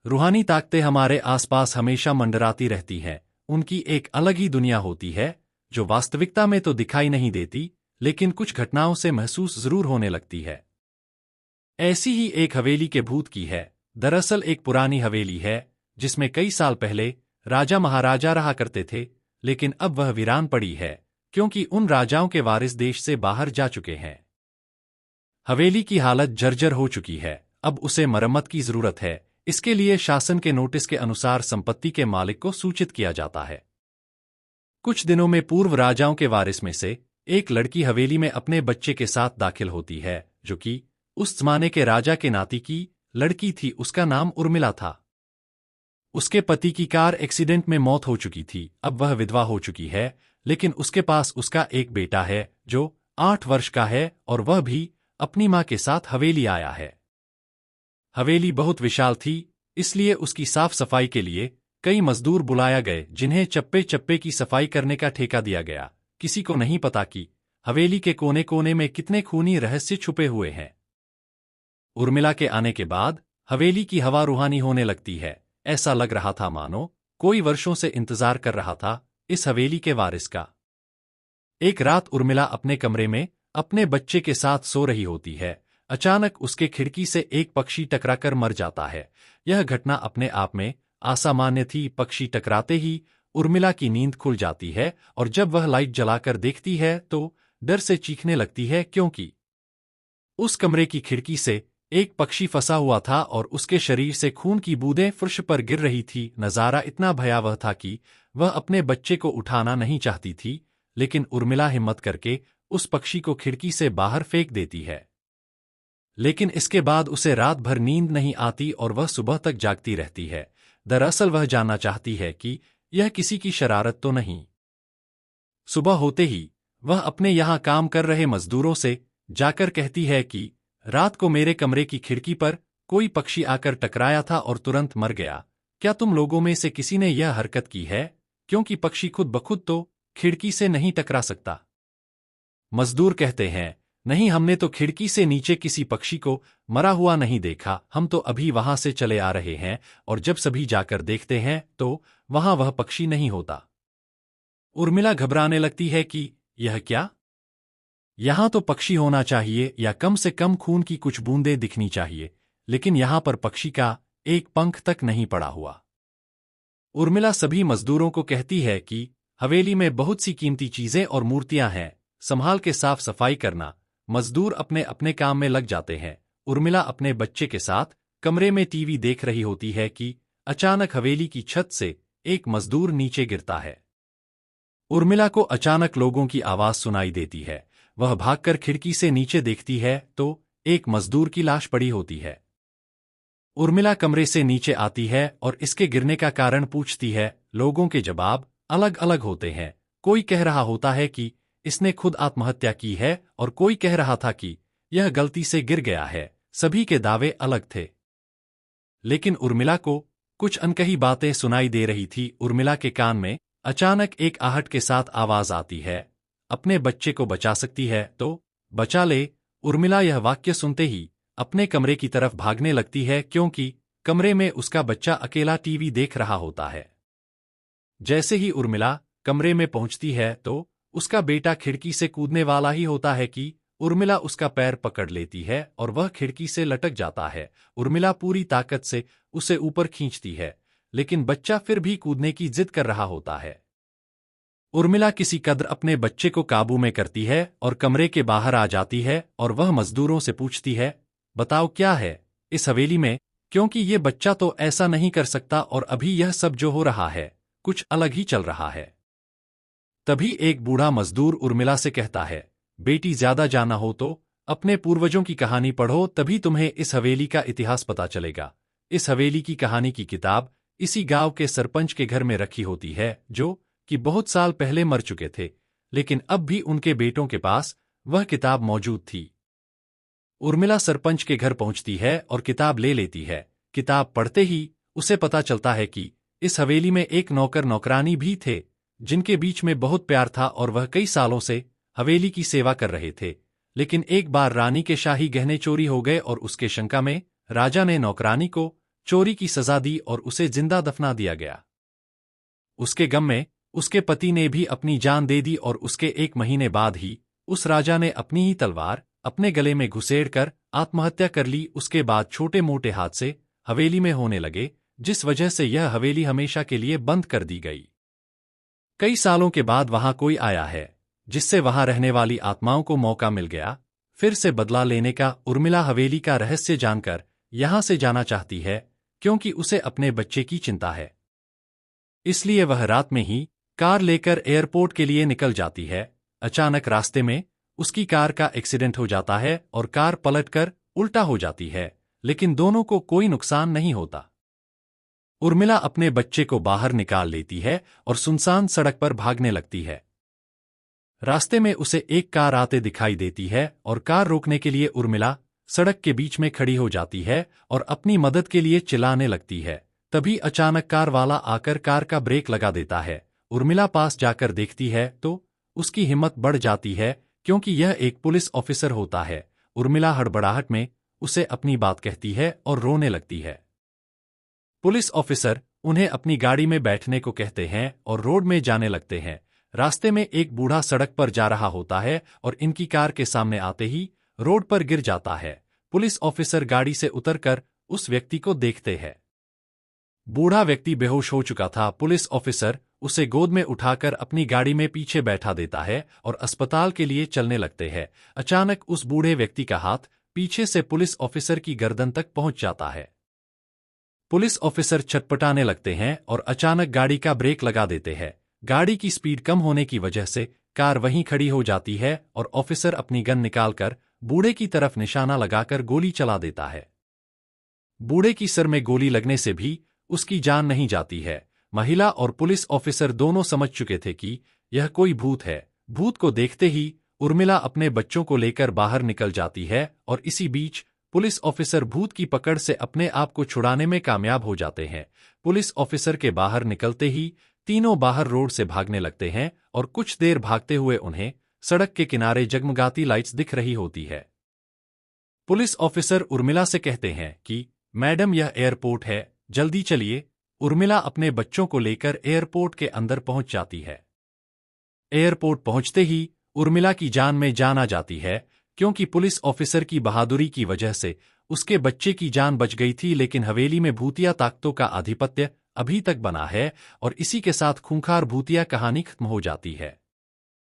रूहानी ताकतें हमारे आसपास हमेशा मंडराती रहती हैं। उनकी एक अलग ही दुनिया होती है जो वास्तविकता में तो दिखाई नहीं देती, लेकिन कुछ घटनाओं से महसूस जरूर होने लगती है। ऐसी ही एक हवेली के भूत की है। दरअसल एक पुरानी हवेली है जिसमें कई साल पहले राजा महाराजा रहा करते थे, लेकिन अब वह वीरान पड़ी है क्योंकि उन राजाओं के वारिस देश से बाहर जा चुके हैं। हवेली की हालत जर्जर हो चुकी है, अब उसे मरम्मत की जरूरत है। इसके लिए शासन के नोटिस के अनुसार संपत्ति के मालिक को सूचित किया जाता है। कुछ दिनों में पूर्व राजाओं के वारिस में से एक लड़की हवेली में अपने बच्चे के साथ दाखिल होती है, जो कि उस जमाने के राजा के नाती की लड़की थी। उसका नाम उर्मिला था। उसके पति की कार एक्सीडेंट में मौत हो चुकी थी। अब वह विधवा हो चुकी है, लेकिन उसके पास उसका एक बेटा है जो 8 वर्ष का है और वह भी अपनी मां के साथ हवेली आया है। हवेली बहुत विशाल थी, इसलिए उसकी साफ सफाई के लिए कई मजदूर बुलाया गए जिन्हें चप्पे चप्पे की सफाई करने का ठेका दिया गया। किसी को नहीं पता कि हवेली के कोने कोने में कितने खूनी रहस्य छुपे हुए हैं। उर्मिला के आने के बाद हवेली की हवा रूहानी होने लगती है। ऐसा लग रहा था मानो कोई वर्षों से इंतजार कर रहा था इस हवेली के वारिस का। एक रात उर्मिला अपने कमरे में अपने बच्चे के साथ सो रही होती है। अचानक उसके खिड़की से एक पक्षी टकराकर मर जाता है। यह घटना अपने आप में असामान्य थी। पक्षी टकराते ही उर्मिला की नींद खुल जाती है और जब वह लाइट जलाकर देखती है तो डर से चीखने लगती है, क्योंकि उस कमरे की खिड़की से एक पक्षी फंसा हुआ था और उसके शरीर से खून की बूंदें फर्श पर गिर रही थी। नजारा इतना भयावह था कि वह अपने बच्चे को उठाना नहीं चाहती थी, लेकिन उर्मिला हिम्मत करके उस पक्षी को खिड़की से बाहर फेंक देती है। लेकिन इसके बाद उसे रात भर नींद नहीं आती और वह सुबह तक जागती रहती है। दरअसल वह जानना चाहती है कि यह किसी की शरारत तो नहीं। सुबह होते ही वह अपने यहां काम कर रहे मजदूरों से जाकर कहती है कि रात को मेरे कमरे की खिड़की पर कोई पक्षी आकर टकराया था और तुरंत मर गया। क्या तुम लोगों में से किसी ने यह हरकत की है? क्योंकि पक्षी खुद ब खुद तो खिड़की से नहीं टकरा सकता। मजदूर कहते हैं, नहीं, हमने तो खिड़की से नीचे किसी पक्षी को मरा हुआ नहीं देखा। हम तो अभी वहां से चले आ रहे हैं और जब सभी जाकर देखते हैं तो वहां वह पक्षी नहीं होता। उर्मिला घबराने लगती है कि यह क्या? यहां तो पक्षी होना चाहिए या कम से कम खून की कुछ बूंदें दिखनी चाहिए, लेकिन यहां पर पक्षी का एक पंख तक नहीं पड़ा हुआ। उर्मिला सभी मजदूरों को कहती है कि हवेली में बहुत सी कीमती चीजें और मूर्तियां हैं, संभाल के साफ सफाई करना। मजदूर अपने अपने काम में लग जाते हैं। उर्मिला अपने बच्चे के साथ कमरे में टीवी देख रही होती है कि अचानक हवेली की छत से एक मजदूर नीचे गिरता है। उर्मिला को अचानक लोगों की आवाज सुनाई देती है। वह भागकर खिड़की से नीचे देखती है तो एक मजदूर की लाश पड़ी होती है। उर्मिला कमरे से नीचे आती है और इसके गिरने का कारण पूछती है। लोगों के जवाब अलग अलग होते हैं। कोई कह रहा होता है कि इसने खुद आत्महत्या की है और कोई कह रहा था कि यह गलती से गिर गया है। सभी के दावे अलग थे, लेकिन उर्मिला को कुछ अनकही बातें सुनाई दे रही थी। उर्मिला के कान में अचानक एक आहट के साथ आवाज आती है, अपने बच्चे को बचा सकती है तो बचा ले। उर्मिला यह वाक्य सुनते ही अपने कमरे की तरफ भागने लगती है, क्योंकि कमरे में उसका बच्चा अकेला टीवी देख रहा होता है। जैसे ही उर्मिला कमरे में पहुंचती है तो उसका बेटा खिड़की से कूदने वाला ही होता है कि उर्मिला उसका पैर पकड़ लेती है और वह खिड़की से लटक जाता है। उर्मिला पूरी ताकत से उसे ऊपर खींचती है, लेकिन बच्चा फिर भी कूदने की जिद कर रहा होता है। उर्मिला किसी कदर अपने बच्चे को काबू में करती है और कमरे के बाहर आ जाती है और वह मजदूरों से पूछती है, बताओ क्या है इस हवेली में, क्योंकि ये बच्चा तो ऐसा नहीं कर सकता और अभी यह सब जो हो रहा है कुछ अलग ही चल रहा है। तभी एक बूढ़ा मजदूर उर्मिला से कहता है, बेटी, ज्यादा जाना हो तो अपने पूर्वजों की कहानी पढ़ो, तभी तुम्हें इस हवेली का इतिहास पता चलेगा। इस हवेली की कहानी की किताब इसी गांव के सरपंच के घर में रखी होती है, जो कि बहुत साल पहले मर चुके थे, लेकिन अब भी उनके बेटों के पास वह किताब मौजूद थी। उर्मिला सरपंच के घर पहुंचती है और किताब ले लेती है। किताब पढ़ते ही उसे पता चलता है कि इस हवेली में एक नौकर नौकरानी भी थे जिनके बीच में बहुत प्यार था और वह कई सालों से हवेली की सेवा कर रहे थे। लेकिन एक बार रानी के शाही गहने चोरी हो गए और उसके शंका में राजा ने नौकरानी को चोरी की सजा दी और उसे जिंदा दफना दिया गया। उसके गम में उसके पति ने भी अपनी जान दे दी और उसके 1 महीने बाद ही उस राजा ने अपनी ही तलवार अपने गले में घुसेड़कर आत्महत्या कर ली। उसके बाद छोटे मोटे हादसे हवेली में होने लगे, जिस वजह से यह हवेली हमेशा के लिए बंद कर दी गई। कई सालों के बाद वहां कोई आया है, जिससे वहां रहने वाली आत्माओं को मौका मिल गया फिर से बदला लेने का। उर्मिला हवेली का रहस्य जानकर यहां से जाना चाहती है, क्योंकि उसे अपने बच्चे की चिंता है। इसलिए वह रात में ही कार लेकर एयरपोर्ट के लिए निकल जाती है। अचानक रास्ते में उसकी कार का एक्सीडेंट हो जाता है और कार पलटकर उल्टा हो जाती है, लेकिन दोनों को कोई नुकसान नहीं होता। उर्मिला अपने बच्चे को बाहर निकाल लेती है और सुनसान सड़क पर भागने लगती है। रास्ते में उसे एक कार आते दिखाई देती है और कार रोकने के लिए उर्मिला सड़क के बीच में खड़ी हो जाती है और अपनी मदद के लिए चिल्लाने लगती है। तभी अचानक कार वाला आकर कार का ब्रेक लगा देता है। उर्मिला पास जाकर देखती है तो उसकी हिम्मत बढ़ जाती है, क्योंकि यह एक पुलिस ऑफिसर होता है। उर्मिला हड़बड़ाहट में उसे अपनी बात कहती है और रोने लगती है। पुलिस ऑफिसर उन्हें अपनी गाड़ी में बैठने को कहते हैं और रोड में जाने लगते हैं। रास्ते में एक बूढ़ा सड़क पर जा रहा होता है और इनकी कार के सामने आते ही रोड पर गिर जाता है। पुलिस ऑफिसर गाड़ी से उतरकर उस व्यक्ति को देखते हैं। बूढ़ा व्यक्ति बेहोश हो चुका था। पुलिस ऑफिसर उसे गोद में उठाकर अपनी गाड़ी में पीछे बैठा देता है और अस्पताल के लिए चलने लगते हैं। अचानक उस बूढ़े व्यक्ति का हाथ पीछे से पुलिस ऑफिसर की गर्दन तक पहुंच जाता है। पुलिस ऑफिसर छटपटाने लगते हैं और अचानक गाड़ी का ब्रेक लगा देते हैं। गाड़ी की स्पीड कम होने की वजह से कार वहीं खड़ी हो जाती है और ऑफिसर अपनी गन निकालकर बूढ़े की तरफ निशाना लगाकर गोली चला देता है। बूढ़े की सर में गोली लगने से भी उसकी जान नहीं जाती है। महिला और पुलिस ऑफिसर दोनों समझ चुके थे कि यह कोई भूत है। भूत को देखते ही उर्मिला अपने बच्चों को लेकर बाहर निकल जाती है और इसी बीच पुलिस ऑफिसर भूत की पकड़ से अपने आप को छुड़ाने में कामयाब हो जाते हैं। पुलिस ऑफिसर के बाहर निकलते ही तीनों बाहर रोड से भागने लगते हैं और कुछ देर भागते हुए उन्हें सड़क के किनारे जगमगाती लाइट्स दिख रही होती है। पुलिस ऑफिसर उर्मिला से कहते हैं कि मैडम, यह एयरपोर्ट है, जल्दी चलिए। उर्मिला अपने बच्चों को लेकर एयरपोर्ट के अंदर पहुंच जाती है। एयरपोर्ट पहुंचते ही उर्मिला की जान में जान आ जाती है, क्योंकि पुलिस ऑफिसर की बहादुरी की वजह से उसके बच्चे की जान बच गई थी। लेकिन हवेली में भूतिया ताकतों का आधिपत्य अभी तक बना है और इसी के साथ खूंखार भूतिया कहानी खत्म हो जाती है।